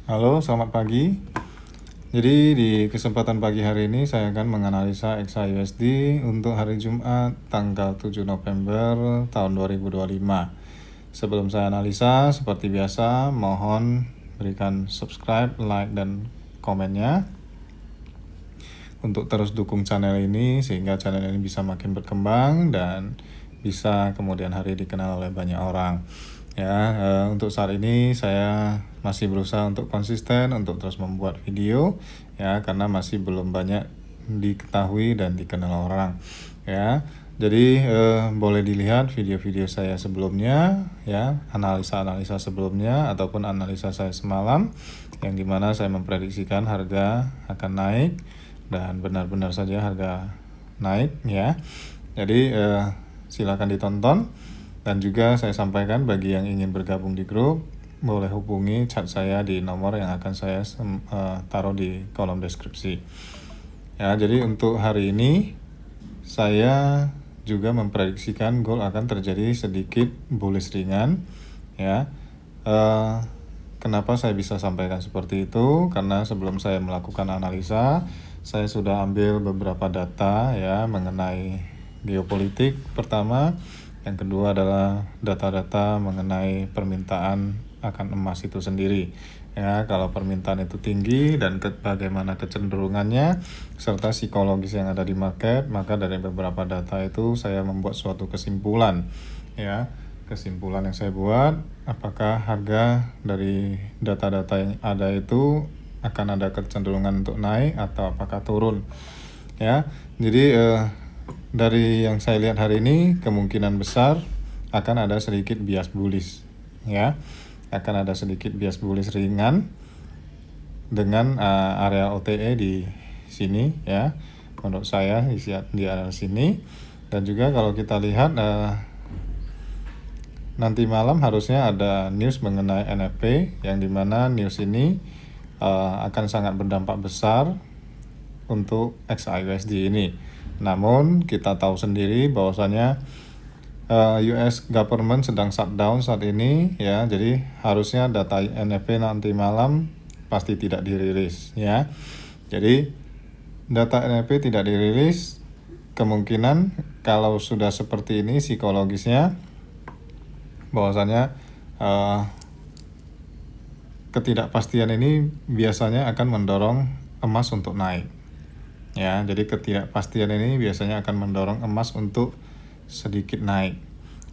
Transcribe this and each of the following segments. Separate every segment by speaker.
Speaker 1: Halo, selamat pagi. Jadi di kesempatan pagi hari ini saya akan menganalisa XAUSD untuk hari Jumat tanggal 7 November tahun 2025. Sebelum saya analisa, seperti biasa, mohon berikan subscribe, like, dan komennya untuk terus dukung channel ini sehingga channel ini bisa makin berkembang dan bisa kemudian hari dikenal oleh banyak orang. Untuk saat ini saya masih berusaha untuk konsisten untuk terus membuat video ya, karena masih belum banyak diketahui dan dikenal orang ya. Jadi boleh dilihat video-video saya sebelumnya ya, analisa-analisa sebelumnya ataupun analisa saya semalam yang dimana saya memprediksikan harga akan naik dan benar-benar saja harga naik ya. Jadi silakan ditonton. Dan juga saya sampaikan bagi yang ingin bergabung di grup, boleh hubungi chat saya di nomor yang akan saya taruh di kolom deskripsi. Ya, jadi untuk hari ini saya juga memprediksikan gold akan terjadi sedikit bullish ringan. Ya, kenapa saya bisa sampaikan seperti itu? Karena sebelum saya melakukan analisa, saya sudah ambil beberapa data ya mengenai geopolitik pertama. Yang kedua adalah data-data mengenai permintaan akan emas itu sendiri. Ya, kalau permintaan itu tinggi dan bagaimana kecenderungannya serta psikologis yang ada di market, maka dari beberapa data itu saya membuat suatu kesimpulan. Ya, kesimpulan yang saya buat, apakah harga dari data-data yang ada itu akan ada kecenderungan untuk naik atau apakah turun. Ya, jadi dari yang saya lihat hari ini kemungkinan besar akan ada sedikit bias bullish ya, akan ada sedikit bias bullish ringan dengan area OTE di sini ya, menurut saya di area sini. Dan juga kalau kita lihat nanti malam harusnya ada news mengenai NFP yang dimana news ini akan sangat berdampak besar untuk XAUSD ini. Namun kita tahu sendiri bahwasanya US government sedang shutdown saat ini ya, jadi harusnya data NFP nanti malam pasti tidak dirilis ya. Jadi data NFP tidak dirilis, kemungkinan kalau sudah seperti ini psikologisnya bahwasanya ketidakpastian ini biasanya akan mendorong emas untuk naik. Ya, jadi ketidakpastian ini biasanya akan mendorong emas untuk sedikit naik.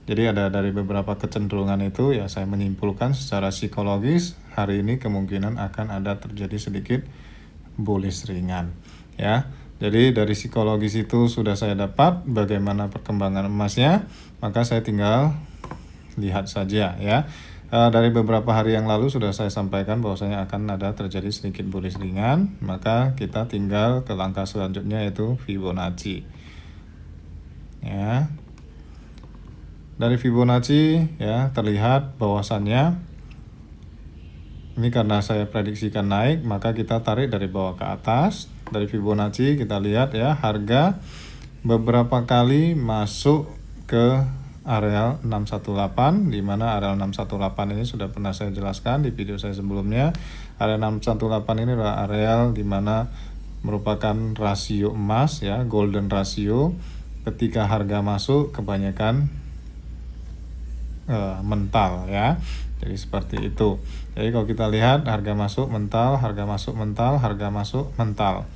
Speaker 1: Jadi ada dari beberapa kecenderungan itu ya, saya menyimpulkan secara psikologis hari ini kemungkinan akan ada terjadi sedikit bullish ringan ya. Jadi dari psikologis itu sudah saya dapat bagaimana perkembangan emasnya, maka saya tinggal lihat saja ya. Dari beberapa hari yang lalu sudah saya sampaikan bahwasanya akan ada terjadi sedikit bullish ringan, maka kita tinggal ke langkah selanjutnya yaitu Fibonacci. Ya. Dari Fibonacci ya terlihat bahwasannya ini karena saya prediksikan naik, maka kita tarik dari bawah ke atas. Dari Fibonacci kita lihat ya, harga beberapa kali masuk ke areal 618, di mana areal 618 ini sudah pernah saya jelaskan di video saya sebelumnya. Areal 618 ini adalah areal di mana merupakan rasio emas ya, golden ratio. Ketika harga masuk kebanyakan mental ya. Jadi seperti itu. Jadi kalau kita lihat harga masuk mental, harga masuk mental, harga masuk mental.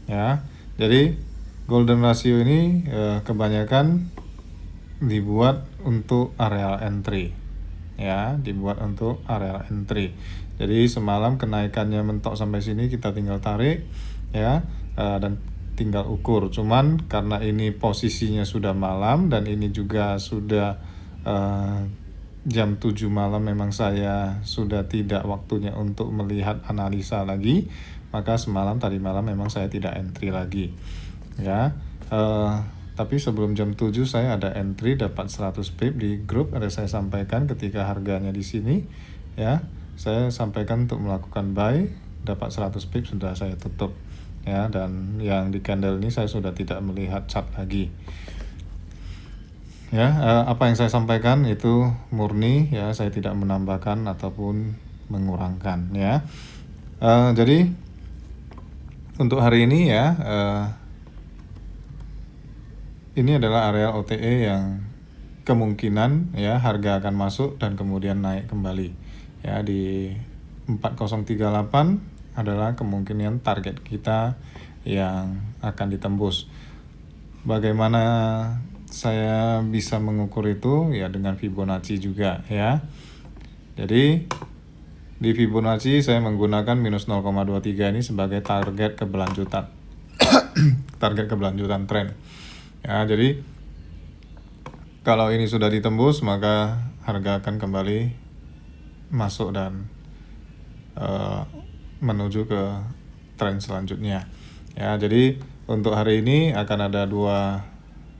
Speaker 1: Ya. Jadi golden ratio ini kebanyakan dibuat untuk areal entry ya, dibuat untuk areal entry. Jadi semalam kenaikannya mentok sampai sini, kita tinggal tarik ya, dan tinggal ukur. Cuman karena ini posisinya sudah malam dan ini juga sudah jam 7 malam, memang saya sudah tidak waktunya untuk melihat analisa lagi, maka tadi malam memang saya tidak entry lagi ya. Tapi sebelum jam 7 saya ada entry dapat 100 pip di grup, ada saya sampaikan ketika harganya di sini ya. Saya sampaikan untuk melakukan buy, dapat 100 pip sudah saya tutup ya, dan yang di candle ini saya sudah tidak melihat chart lagi. Ya, apa yang saya sampaikan itu murni ya, saya tidak menambahkan ataupun mengurangkan ya. Jadi untuk hari ini ya, ini adalah area OTE yang kemungkinan ya harga akan masuk dan kemudian naik kembali. Ya, di 4038 adalah kemungkinan target kita yang akan ditembus. Bagaimana saya bisa mengukur itu? Ya dengan Fibonacci juga ya. Jadi di Fibonacci saya menggunakan minus 0,23 ini sebagai target keberlanjutan. Target keberlanjutan tren. Ya, jadi kalau ini sudah ditembus maka harga akan kembali masuk dan menuju ke tren selanjutnya. Ya, jadi untuk hari ini akan ada dua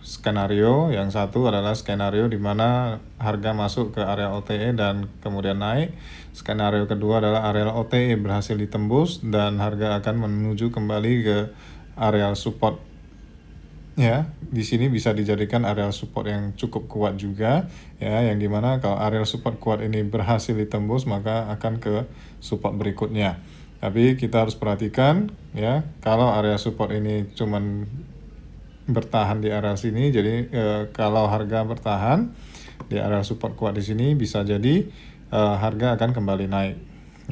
Speaker 1: skenario. Yang satu adalah skenario di mana harga masuk ke area OTE dan kemudian naik. Skenario kedua adalah area OTE berhasil ditembus dan harga akan menuju kembali ke area support. Ya, di sini bisa dijadikan area support yang cukup kuat juga ya, yang dimana kalau area support kuat ini berhasil ditembus maka akan ke support berikutnya. Tapi kita harus perhatikan ya, kalau area support ini cuman bertahan di area sini, jadi kalau harga bertahan di area support kuat di sini bisa jadi harga akan kembali naik.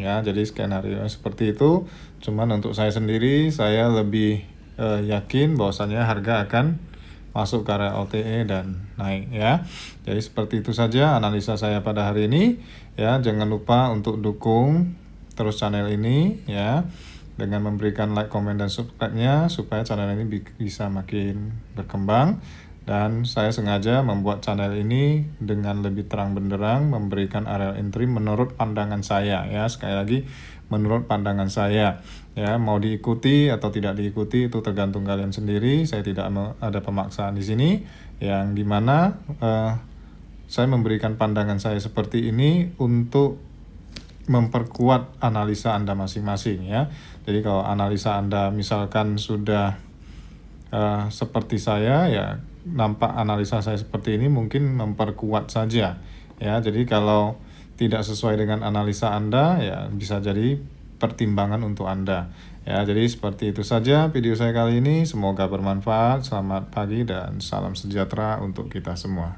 Speaker 1: Ya, jadi skenario seperti itu. Cuman untuk saya sendiri, saya lebih yakin bahwasannya harga akan masuk ke area OTE dan naik ya. Jadi seperti itu saja analisa saya pada hari ini ya. Jangan lupa untuk dukung terus channel ini ya, dengan memberikan like, komen, dan subscribe-nya supaya channel ini bisa makin berkembang. Dan saya sengaja membuat channel ini dengan lebih terang benderang, memberikan area entry menurut pandangan saya ya. Sekali lagi, menurut pandangan saya ya, mau diikuti atau tidak diikuti itu tergantung kalian sendiri. Saya tidak ada pemaksaan di sini, yang dimana saya memberikan pandangan saya seperti ini untuk memperkuat analisa Anda masing-masing ya. Jadi kalau analisa Anda misalkan sudah seperti saya ya, nampak analisa saya seperti ini mungkin memperkuat saja ya. Jadi kalau tidak sesuai dengan analisa Anda ya bisa jadi pertimbangan untuk Anda ya. Jadi seperti itu saja video saya kali ini, semoga bermanfaat. Selamat pagi dan salam sejahtera untuk kita semua.